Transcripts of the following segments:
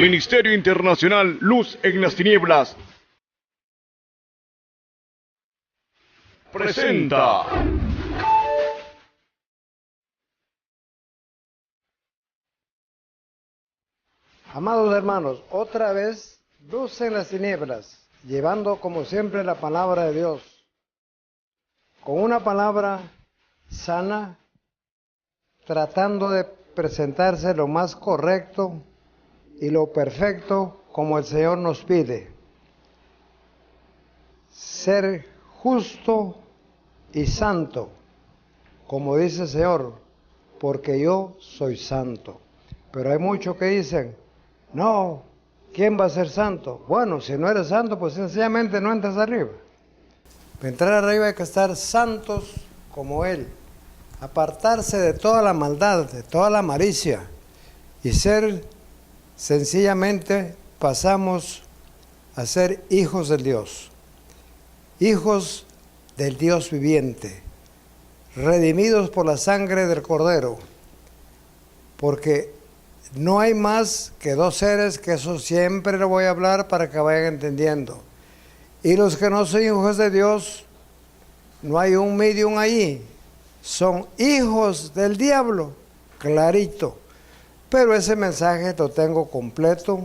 Ministerio Internacional Luz en las Tinieblas presenta. Amados hermanos, otra vez luz en las tinieblas, llevando como siempre la palabra de Dios, con una palabra sana, tratando de presentarse lo más correcto y lo perfecto como el Señor nos pide. Ser justo y santo, como dice el Señor, porque yo soy santo. Pero hay muchos que dicen, no, ¿quién va a ser santo? Bueno, si no eres santo, pues sencillamente no entras arriba. Para entrar arriba hay que estar santos como Él, apartarse de toda la maldad, de toda la malicia, y ser, sencillamente, pasamos a ser hijos de Dios, hijos del Dios viviente, redimidos por la sangre del Cordero, porque no hay más que dos seres, que eso siempre lo voy a hablar para que vayan entendiendo. Y los que no son hijos de Dios, no hay un medium allí, son hijos del diablo, clarito. Pero ese mensaje lo tengo completo,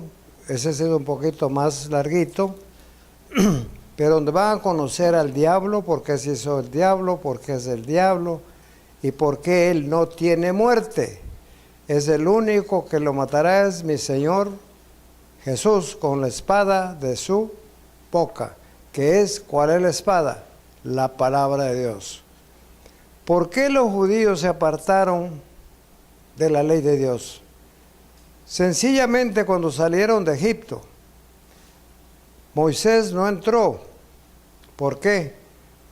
ese ha sido un poquito más larguito, pero donde van a conocer al diablo, por qué se hizo el diablo, por qué es el diablo y por qué él no tiene muerte. Es el único que lo matará, es mi Señor Jesús, con la espada de su boca. Que es, ¿cuál es la espada? La palabra de Dios. ¿Por qué los judíos se apartaron de la ley de Dios? Sencillamente cuando salieron de Egipto, Moisés no entró. ¿Por qué?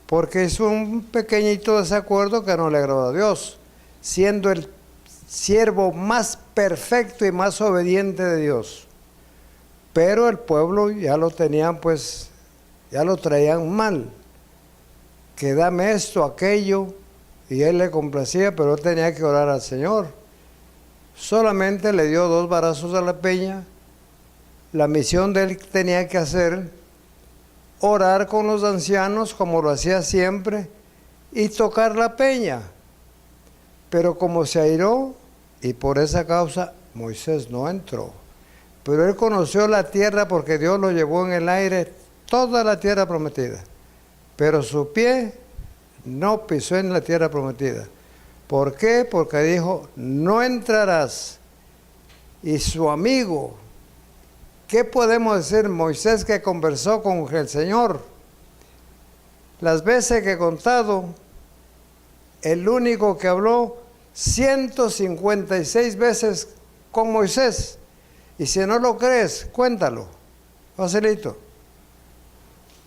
Porque es un pequeñito desacuerdo que no le agradó a Dios, siendo el siervo más perfecto y más obediente de Dios. Pero el pueblo ya lo tenían, pues, ya lo traían mal. Que dame esto, aquello, y él le complacía, pero él tenía que orar al Señor. Solamente le dio 2 varazos a la peña. La misión de él tenía que hacer, orar con los ancianos, como lo hacía siempre, y tocar la peña. Pero como se airó, y por esa causa Moisés no entró. Pero él conoció la tierra porque Dios lo llevó en el aire, toda la tierra prometida. Pero su pie no pisó en la tierra prometida. ¿Por qué? Porque dijo, no entrarás. Y su amigo, ¿qué podemos decir? Moisés, que conversó con el Señor. Las veces que he contado, el único que habló 156 veces con Moisés. Y si no lo crees, cuéntalo, facilito.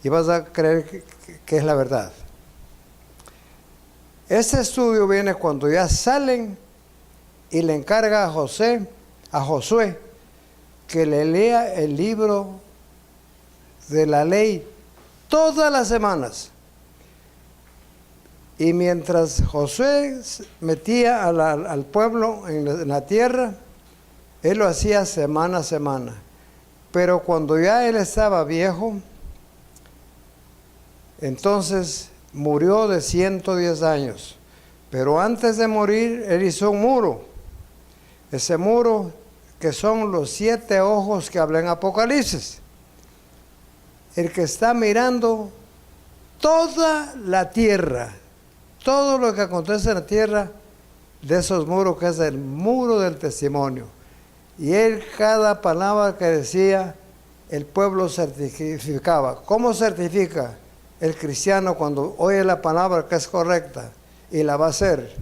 Y vas a creer que es la verdad. Este estudio viene cuando ya salen y le encarga a Josué, que le lea el libro de la ley todas las semanas. Y mientras Josué metía al pueblo en la tierra, él lo hacía semana a semana. Pero cuando ya él estaba viejo, entonces murió de 110 años. Pero antes de morir, él hizo un muro. Ese muro que son los 7 ojos que habla en Apocalipsis. El que está mirando toda la tierra, todo lo que acontece en la tierra, de esos muros, que es el muro del testimonio. Y él, cada palabra que decía, el pueblo certificaba. ¿Cómo certifica el cristiano cuando oye la palabra que es correcta y la va a hacer?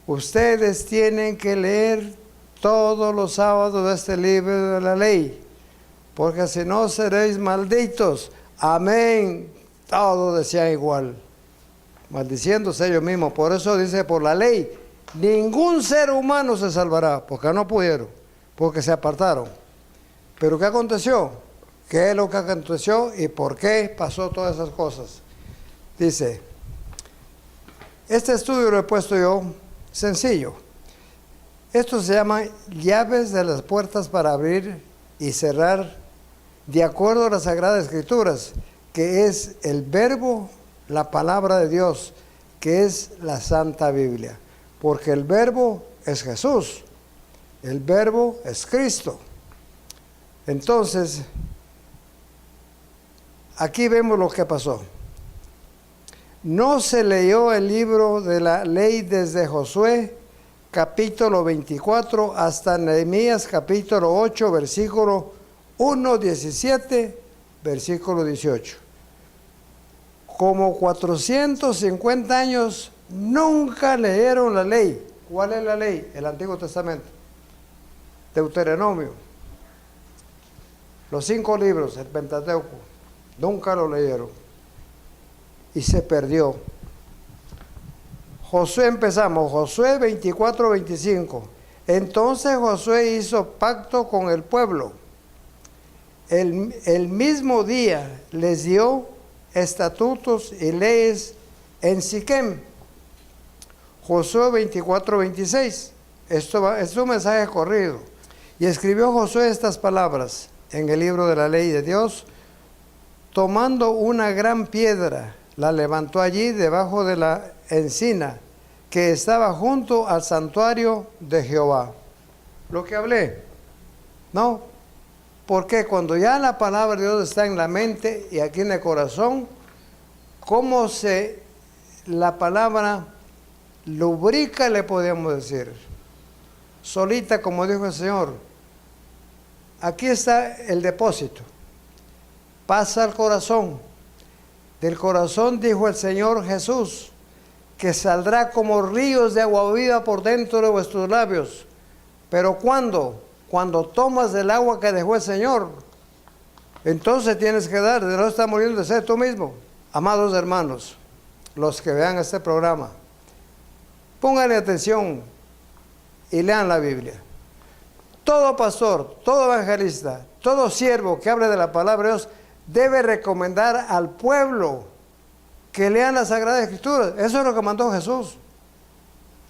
Ustedes tienen que leer todos los sábados de este libro de la ley, porque si no seréis malditos. Amén. Todos decían igual, maldiciéndose ellos mismos. Por eso dice, por la ley, ningún ser humano se salvará, porque no pudieron, porque se apartaron. Pero ¿qué aconteció? ¿Qué es lo que aconteció y por qué pasó todas esas cosas? Dice, este estudio lo he puesto yo sencillo. Esto se llama llaves de las puertas para abrir y cerrar de acuerdo a las Sagradas Escrituras, que es el verbo, la palabra de Dios, que es la Santa Biblia. Porque el verbo es Jesús, el verbo es Cristo. Entonces, aquí vemos lo que pasó. No se leyó el libro de la ley desde Josué, capítulo 24, hasta Nehemías, capítulo 8, versículo 1, 17, versículo 18. Como 450 años nunca leyeron la ley. ¿Cuál es la ley? El Antiguo Testamento. Deuteronomio. Los 5 libros, el Pentateuco. Nunca lo leyeron. Y se perdió. Josué empezamos, Josué 24, 25. Entonces Josué hizo pacto con el pueblo. El mismo día les dio estatutos y leyes en Siquem. Josué 24, 26. Esto es un mensaje corrido. Y escribió Josué estas palabras en el libro de la ley de Dios. Tomando una gran piedra, la levantó allí debajo de la encina que estaba junto al santuario de Jehová. Lo que hablé, ¿no? Porque cuando ya la palabra de Dios está en la mente y aquí en el corazón, ¿cómo la palabra lubrica, le podemos decir? Solita, como dijo el Señor. Aquí está el depósito. Pasa al corazón. Del corazón, dijo el Señor Jesús, que saldrá como ríos de agua viva por dentro de vuestros labios. ¿Pero cuándo? Cuando tomas del agua que dejó el Señor. Entonces tienes que dar, de no estar muriendo de sed tú mismo. Amados hermanos, los que vean este programa, pónganle atención y lean la Biblia. Todo pastor, todo evangelista, todo siervo que hable de la palabra de Dios debe recomendar al pueblo que lean las Sagradas Escrituras. Eso es lo que mandó Jesús,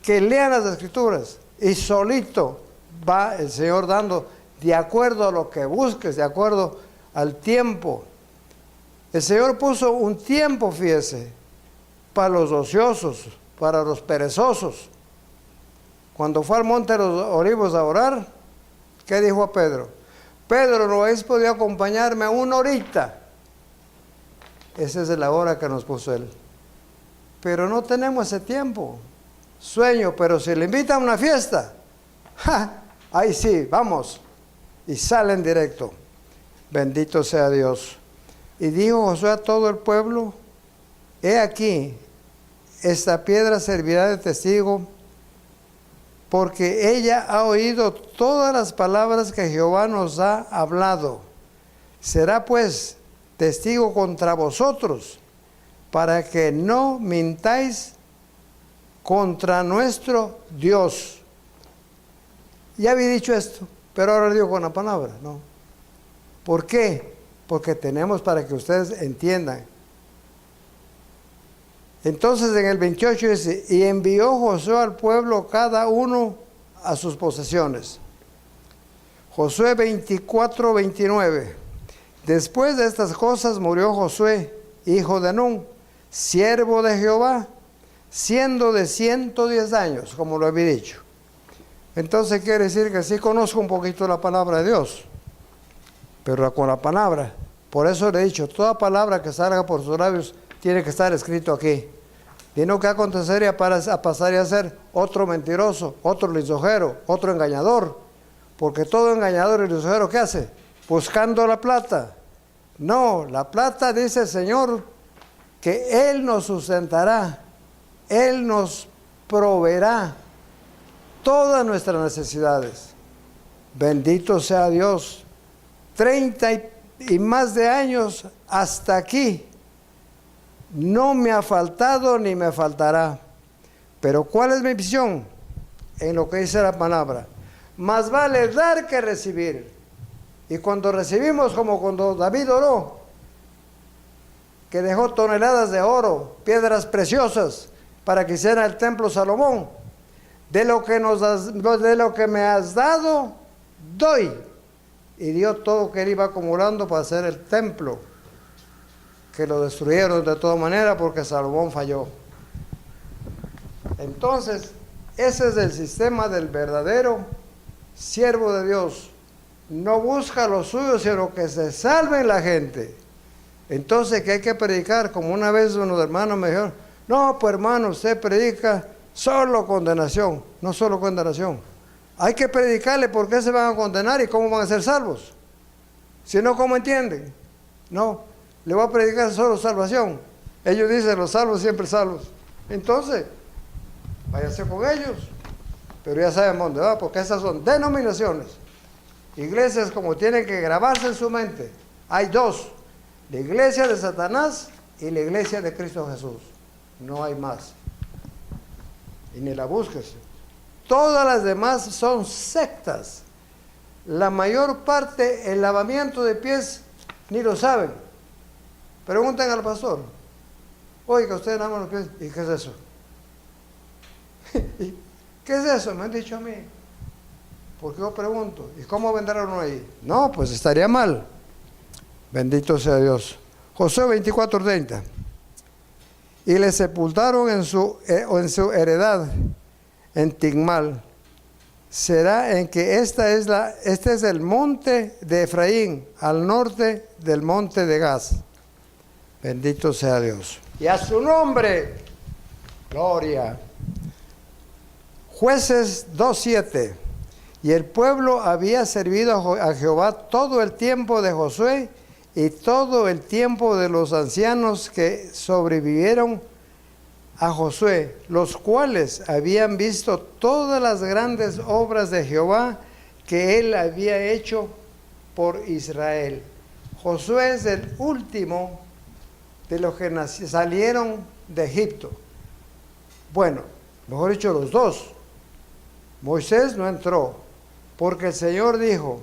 que lean las Escrituras, y solito va el Señor dando de acuerdo a lo que busques, de acuerdo al tiempo. El Señor puso un tiempo, fíjese, para los ociosos, para los perezosos. Cuando fue al monte de los Olivos a orar, ¿qué dijo a Pedro? Pedro, ¿no habéis podido acompañarme una horita? Esa es la hora que nos puso él. Pero no tenemos ese tiempo. Sueño, pero si le invitan a una fiesta, ¡ja! Ahí sí, vamos. Y salen directo. Bendito sea Dios. Y dijo Josué a todo el pueblo: he aquí, esta piedra servirá de testigo, porque ella ha oído todas las palabras que Jehová nos ha hablado. Será pues testigo contra vosotros, para que no mintáis contra nuestro Dios. Ya había dicho esto, pero ahora lo digo con la palabra, ¿no? ¿Por qué? Porque tenemos para que ustedes entiendan. Entonces en el 28 dice: y envió Josué al pueblo cada uno a sus posesiones. Josué 24, 29. Después de estas cosas murió Josué, hijo de Nun, siervo de Jehová, siendo de 110 años, como lo había dicho. Entonces quiere decir que sí conozco un poquito la palabra de Dios, pero con la palabra. Por eso le he dicho, toda palabra que salga por sus labios tiene que estar escrito aquí. Y no que acontecería a pasar y a ser otro mentiroso, otro lisonjero, otro engañador. Porque todo engañador y lisonjero, ¿qué hace? Buscando la plata. No, la plata, dice el Señor, que Él nos sustentará, Él nos proveerá todas nuestras necesidades. Bendito sea Dios. 30 y más de años hasta aquí. No me ha faltado ni me faltará. Pero ¿cuál es mi visión? En lo que dice la palabra. Más vale dar que recibir. Y cuando recibimos, como cuando David oró, que dejó toneladas de oro, piedras preciosas, para que hiciera el templo Salomón, de lo que me has dado, doy. Y dio todo que él iba acumulando para hacer el templo, que lo destruyeron de todas maneras porque Salomón falló. Entonces, ese es el sistema del verdadero siervo de Dios. No busca lo suyo, sino que se salve la gente. Entonces, que hay que predicar, como una vez unos hermanos me dijeron, no, pues hermano, usted predica solo condenación, no solo condenación. Hay que predicarle por qué se van a condenar y cómo van a ser salvos. Si no, ¿cómo entienden? No, le voy a predicar solo salvación. Ellos dicen, los salvos siempre salvos. Entonces, váyanse con ellos. Pero ya saben dónde va, porque esas son denominaciones. Iglesias como tienen que grabarse en su mente. Hay dos, la iglesia de Satanás y la iglesia de Cristo Jesús. No hay más. Y ni la busques. Todas las demás son sectas. La mayor parte, el lavamiento de pies, ni lo saben. Pregunten al pastor. Oiga, ustedes lavan los pies. ¿Y qué es eso? ¿Qué es eso? Me han dicho a mí. ¿Por qué yo pregunto? ¿Y cómo vendrá uno ahí? No, pues estaría mal. Bendito sea Dios. Josué 24:30. Y le sepultaron en su heredad, en Tigmal. Será en que este es el monte de Efraín, al norte del monte de Gaz. Bendito sea Dios. Y a su nombre, gloria. Jueces 2:7. Y el pueblo había servido a Jehová todo el tiempo de Josué y todo el tiempo de los ancianos que sobrevivieron a Josué, los cuales habían visto todas las grandes obras de Jehová que él había hecho por Israel. Josué es el último de los que salieron de Egipto. Bueno, mejor dicho, los dos. Moisés no entró, porque el Señor dijo,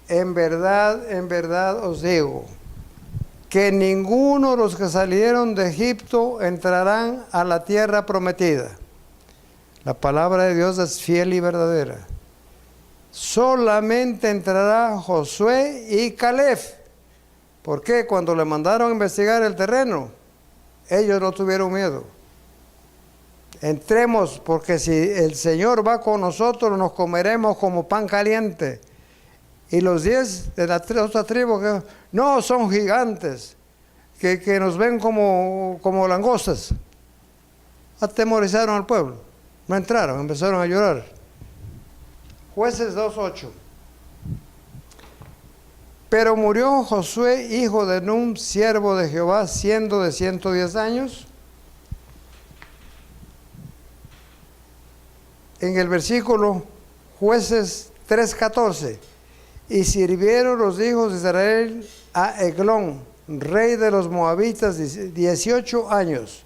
en verdad os digo, que ninguno de los que salieron de Egipto entrarán a la tierra prometida. La palabra de Dios es fiel y verdadera. Solamente entrará Josué y Caleb. ¿Por qué? Cuando le mandaron a investigar el terreno, ellos no tuvieron miedo. Entremos, porque si el Señor va con nosotros, nos comeremos como pan caliente. Y los 10 de la otra tribu, que no, son gigantes, que nos ven como langostas. Atemorizaron al pueblo. No entraron, empezaron a llorar. Jueces 2:8. Pero murió Josué, hijo de Nun, siervo de Jehová, siendo de 110 años. En el versículo Jueces 3:14. Y sirvieron los hijos de Israel a Eglón, rey de los moabitas, 18 años.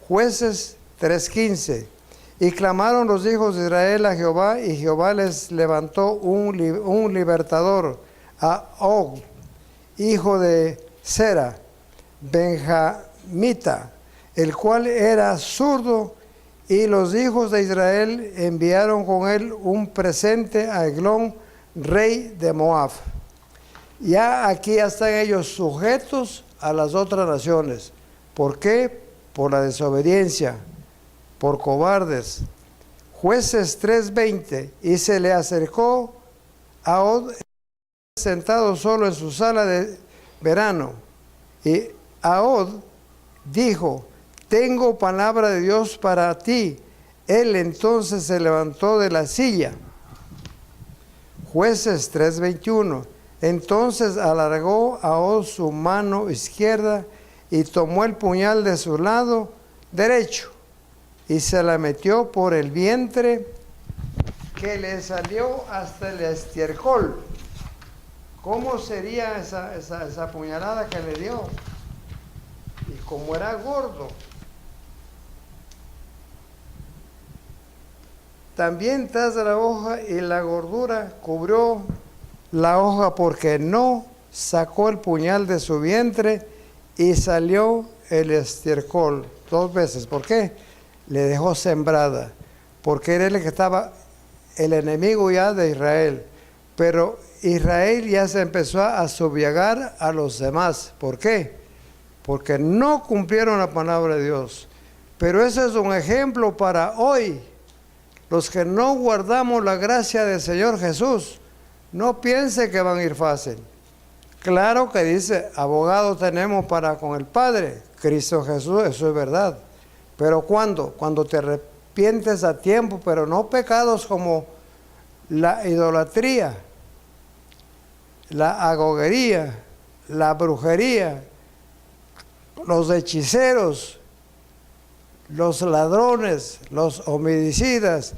Jueces 3:15. Y clamaron los hijos de Israel a Jehová, y Jehová les levantó un libertador, a Og, hijo de Sera, benjamita, el cual era zurdo, y los hijos de Israel enviaron con él un presente a Eglón, rey de Moab. Ya aquí están ellos sujetos a las otras naciones. ¿Por qué? Por la desobediencia, por cobardes. Jueces 3:20. Y se le acercó a Od, sentado solo en su sala de verano. Y Ahod dijo, tengo palabra de Dios para ti. Él entonces se levantó de la silla. Jueces 3:21. Entonces alargó Ahod su mano izquierda y tomó el puñal de su lado derecho y se la metió por el vientre, que le salió hasta el estiércol. ¿Cómo sería esa puñalada que le dio? Y como era gordo. También tras de la hoja y la gordura cubrió la hoja, porque no sacó el puñal de su vientre y salió el estiércol 2 veces. ¿Por qué? Le dejó sembrada. porque era el que estaba el enemigo ya de Israel. Pero Israel ya se empezó a subyagar a los demás. ¿Por qué? Porque no cumplieron la palabra de Dios. Pero ese es un ejemplo para hoy. Los que no guardamos la gracia del Señor Jesús, no piense que van a ir fácil. Claro que dice, abogado tenemos para con el Padre, Cristo Jesús, eso es verdad. Pero ¿cuándo? Cuando te arrepientes a tiempo, pero no pecados como la idolatría, la agogería, la brujería, los hechiceros, los ladrones, los homicidas.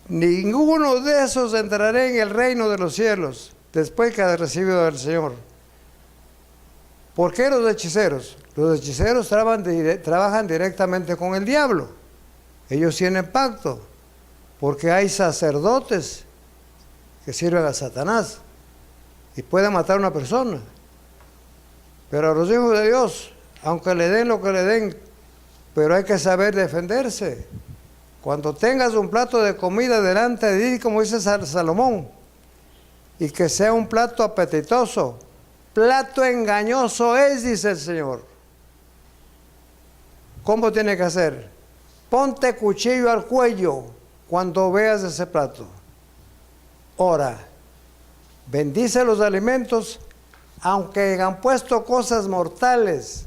Ninguno de esos entrará en el reino de los cielos después que ha recibido del Señor. ¿Por qué los hechiceros? Los hechiceros trabajan directamente con el diablo. Ellos tienen pacto, porque hay sacerdotes que sirven a Satanás y pueden matar a una persona. Pero a los hijos de Dios, aunque le den lo que le den, pero hay que saber defenderse. Cuando tengas un plato de comida delante de ti, como dice Salomón, y que sea un plato apetitoso, plato engañoso es, dice el Señor. ¿Cómo tiene que hacer? Ponte cuchillo al cuello cuando veas ese plato. Ora, bendice los alimentos, aunque hayan puesto cosas mortales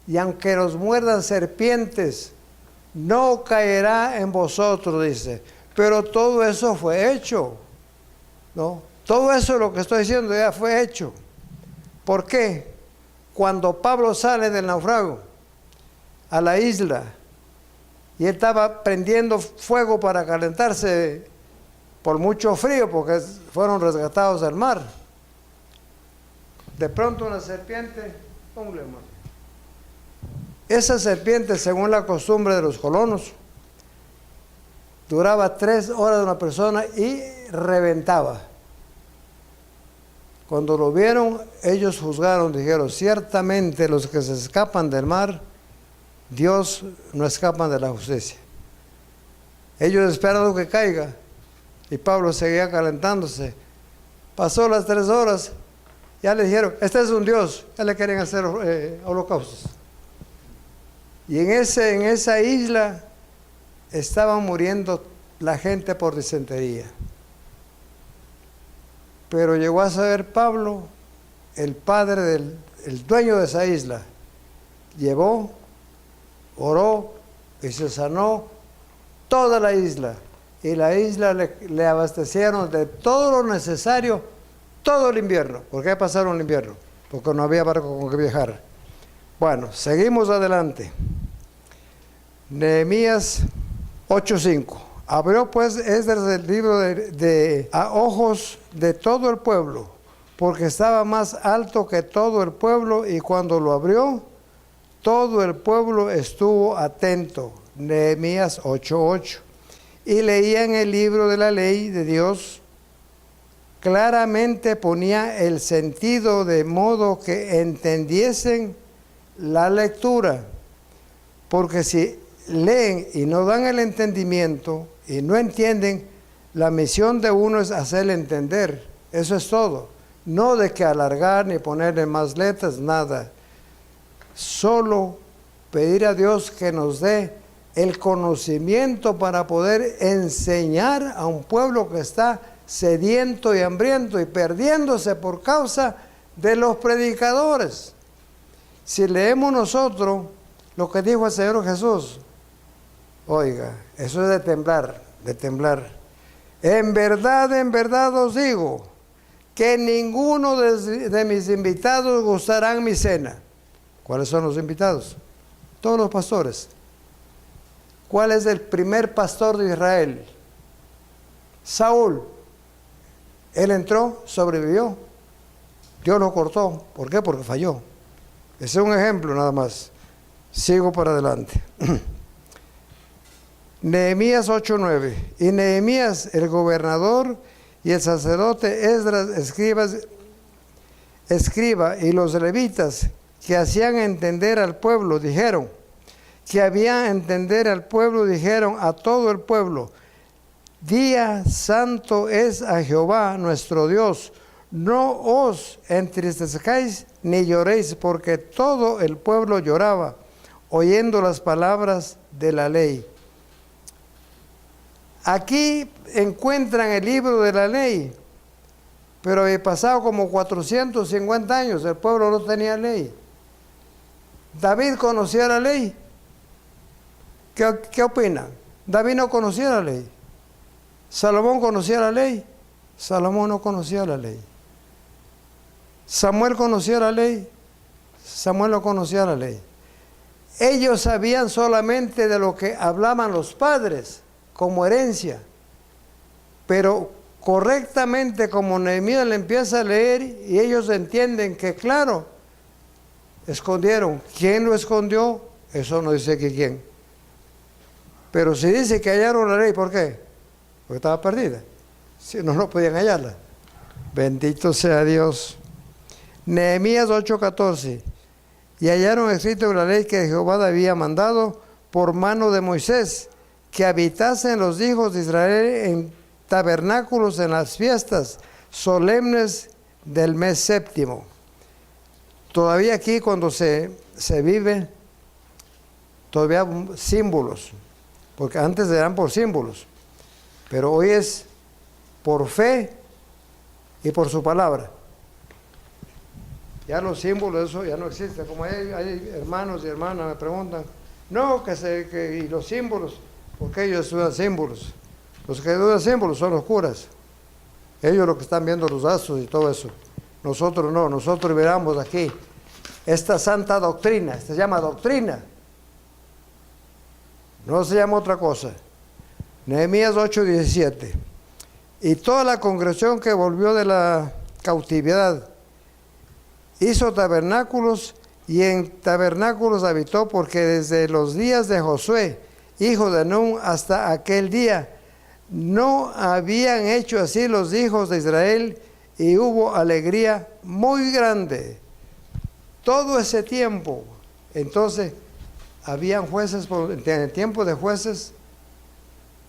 y aunque los muerdan serpientes, no caerá en vosotros, dice. Pero todo eso fue hecho, ¿no? Todo eso, lo que estoy diciendo, ya fue hecho. ¿Por qué? Cuando Pablo sale del naufragio a la isla y él estaba prendiendo fuego para calentarse por mucho frío, porque fueron rescatados del mar. De pronto una serpiente, ¡pum!, le muerde. Esa serpiente, según la costumbre de los colonos, duraba 3 horas de una persona y reventaba. Cuando lo vieron, ellos juzgaron, dijeron, ciertamente los que se escapan del mar, Dios no escapan de la justicia. Ellos esperaron que caiga y Pablo seguía calentándose. Pasó las 3 horas, ya le dijeron, este es un Dios, ya le querían hacer holocaustos. Y en esa isla estaba muriendo la gente por disentería. Pero llegó a saber Pablo, el padre el dueño de esa isla, llevó, oró y se sanó toda la isla. Y la isla le abastecieron de todo lo necesario todo el invierno. ¿Por qué pasaron el invierno? Porque no había barco con que viajar. Bueno, seguimos adelante. Nehemías 8:5. Abrió pues Esdras el libro a ojos de todo el pueblo, porque estaba más alto que todo el pueblo, y cuando lo abrió, todo el pueblo estuvo atento. Nehemías 8:8. Y leían el libro de la ley de Dios. Claramente ponía el sentido de modo que entendiesen la lectura, porque si leen y no dan el entendimiento y no entienden, la misión de uno es hacerle entender. Eso es todo. No de que alargar ni ponerle más letras, nada. Solo pedir a Dios que nos dé el conocimiento para poder enseñar a un pueblo que está sediento y hambriento y perdiéndose por causa de los predicadores. Si leemos nosotros lo que dijo el Señor Jesús, oiga, eso es de temblar, de temblar. En verdad os digo que ninguno de mis invitados gustarán mi cena. ¿Cuáles son los invitados? Todos los pastores. ¿Cuál es el primer pastor de Israel? Saúl. Él entró, sobrevivió. Dios lo cortó. ¿Por qué? Porque falló. Ese es un ejemplo nada más. Sigo para adelante. Nehemías 8:9. Y Nehemías, el gobernador, y el sacerdote Esdras, escriba, y los levitas que hacían entender al pueblo, dijeron, que habían entender al pueblo, dijeron a todo el pueblo, día santo es a Jehová nuestro Dios. No os entristezcáis ni lloréis, porque todo el pueblo lloraba, oyendo las palabras de la ley. Aquí encuentran el libro de la ley, pero había pasado como 450 años, el pueblo no tenía ley. David conocía la ley. ¿Qué opinan? David no conocía la ley. Salomón conocía la ley. Salomón no conocía la ley. Samuel conocía la ley. Samuel no conocía la ley. Ellos sabían solamente de lo que hablaban los padres como herencia. Pero correctamente, como Nehemías le empieza a leer y ellos entienden que, claro, escondieron. ¿Quién lo escondió? Eso no dice que quién. Pero si dice que hallaron la ley, ¿por qué? Porque estaba perdida. Si no, no podían hallarla. Bendito sea Dios. Nehemías 8:14. Y hallaron escrito en la ley que Jehová había mandado por mano de Moisés, que habitasen los hijos de Israel en tabernáculos en las fiestas solemnes del mes séptimo. Todavía aquí cuando se vive, todavía símbolos, porque antes eran por símbolos, pero hoy es por fe y por su palabra. Ya los símbolos, eso ya no existe. Como hay hermanos y hermanas me preguntan, no, y los símbolos, porque ellos estudian símbolos. Los que estudian símbolos son los curas. Ellos los que están viendo los astros y todo eso. Nosotros no, nosotros miramos aquí esta santa doctrina, se llama doctrina. No se llama otra cosa. Nehemías 8:17. Y toda la congregación que volvió de la cautividad hizo tabernáculos y en tabernáculos habitó, porque desde los días de Josué, hijo de Nun, hasta aquel día, no habían hecho así los hijos de Israel, y hubo alegría muy grande. Todo ese tiempo, entonces, habían jueces, en el tiempo de jueces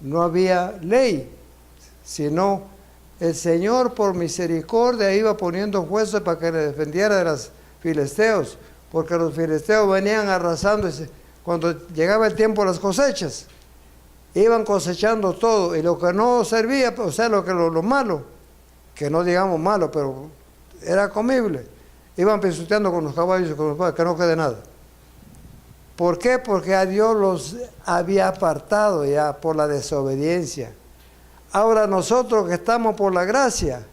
no había ley, sino el Señor por misericordia iba poniendo jueces para que le defendiera de los filisteos, porque los filisteos venían arrasando. Cuando llegaba el tiempo de las cosechas, iban cosechando todo, y lo que no servía, o sea, lo malo, que no digamos malo, pero era comible, iban pisoteando con los caballos y con los que no quede nada. ¿Por qué? Porque a Dios los había apartado ya por la desobediencia. Ahora nosotros que estamos por la gracia,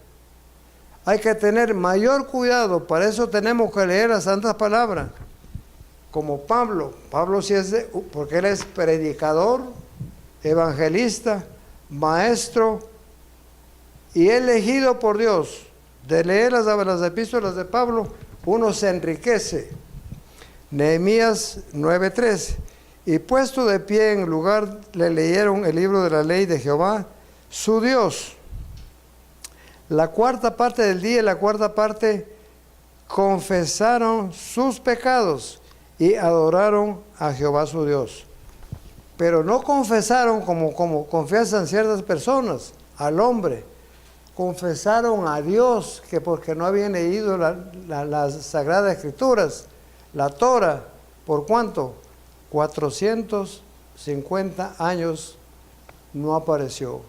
hay que tener mayor cuidado. Para eso tenemos que leer las santas palabras. Como Pablo sí es porque él es predicador, evangelista, maestro, y elegido por Dios. De leer las epístolas de Pablo, uno se enriquece. Nehemías 9:3. Y puesto de pie en lugar, le leyeron el libro de la ley de Jehová, su Dios. La cuarta parte del día y la cuarta parte confesaron sus pecados y adoraron a Jehová su Dios. Pero no confesaron como confiesan ciertas personas al hombre. Confesaron a Dios, que porque no habían leído las Sagradas Escrituras, la Torah. ¿Por cuánto? 450 años no apareció.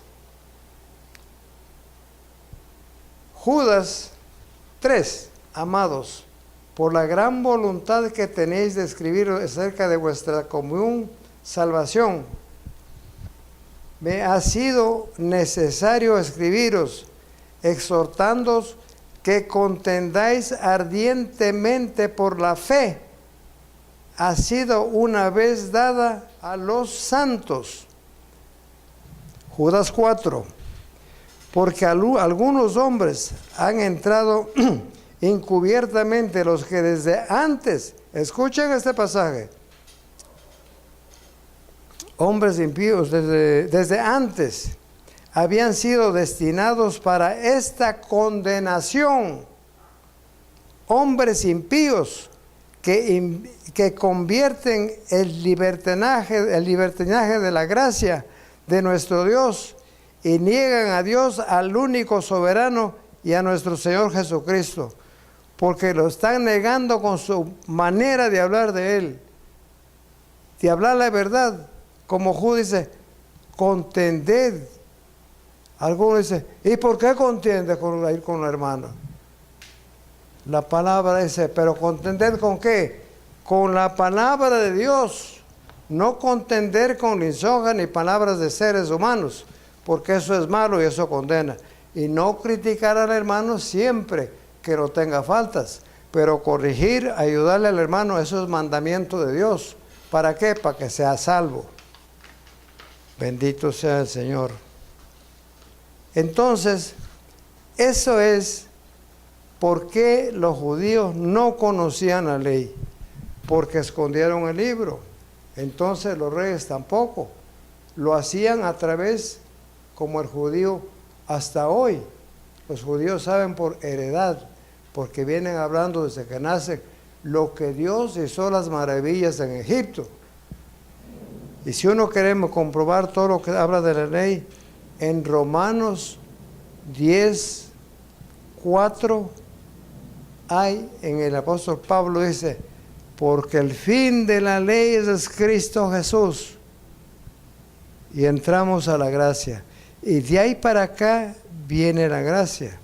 Judas 3, amados, por la gran voluntad que tenéis de escribir acerca de vuestra común salvación, me ha sido necesario escribiros, exhortándoos que contendáis ardientemente por la fe, ha sido una vez dada a los santos. Judas 4. Porque algunos hombres han entrado encubiertamente, los que desde antes, escuchen este pasaje, hombres impíos desde antes habían sido destinados para esta condenación, hombres impíos que convierten el libertinaje de la gracia de nuestro Dios y niegan a Dios, al único soberano y a nuestro Señor Jesucristo, porque lo están negando con su manera de hablar de Él, de hablar la verdad. Como Judas dice, contended. Algunos dicen, ¿y por qué contiende con la hermana? La palabra dice, pero contender ¿con qué? Con la palabra de Dios, no contender con lisonjas ni palabras de seres humanos, porque eso es malo y eso condena. Y no criticar al hermano siempre que no tenga faltas, pero corregir, ayudarle al hermano, eso es mandamiento de Dios. ¿Para qué? Para que sea salvo. Bendito sea el Señor. Entonces, eso es por qué los judíos no conocían la ley, porque escondieron el libro. Entonces los reyes tampoco. Lo hacían a través, como el judío hasta hoy. Los judíos saben por heredad, porque vienen hablando desde que nacen, lo que Dios hizo las maravillas en Egipto. Y si uno queremos comprobar todo lo que habla de la ley, en Romanos 10, 4, hay en el apóstol Pablo dice, porque el fin de la ley es Cristo Jesús. Y entramos a la gracia. Y de ahí para acá viene la gracia.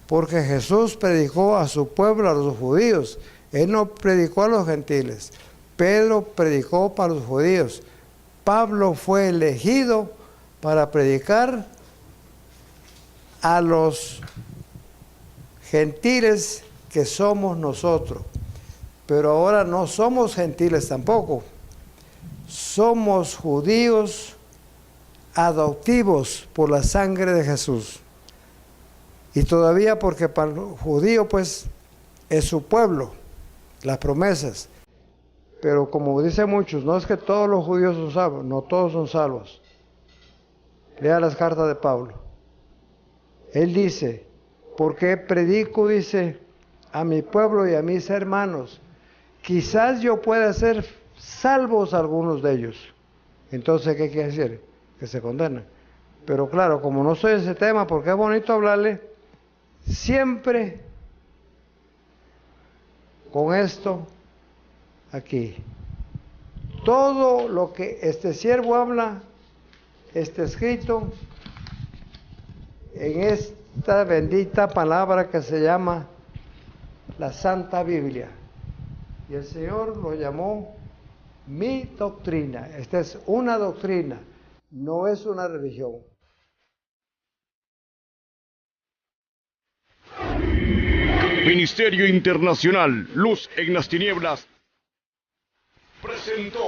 Porque Jesús predicó a su pueblo, a los judíos. Él no predicó a los gentiles. Pedro predicó para los judíos. Pablo fue elegido para predicar a los gentiles que somos nosotros. Pero ahora no somos gentiles tampoco. Somos judíos adoptivos por la sangre de Jesús. Y todavía porque para el judío pues es su pueblo, las promesas. Pero como dicen muchos, no es que todos los judíos son salvos, no todos son salvos. Lea las cartas de Pablo. Él dice, porque predico, dice, a mi pueblo y a mis hermanos, quizás yo pueda ser salvos algunos de ellos. Entonces, ¿qué quiere decir? Que se condenan. Pero claro, como no soy ese tema, porque es bonito hablarle, siempre con esto aquí. Todo lo que este siervo habla está escrito en esta bendita palabra que se llama la Santa Biblia. Y el Señor lo llamó mi doctrina. Esta es una doctrina, no es una religión. Ministerio Internacional Luz en las Tinieblas presentó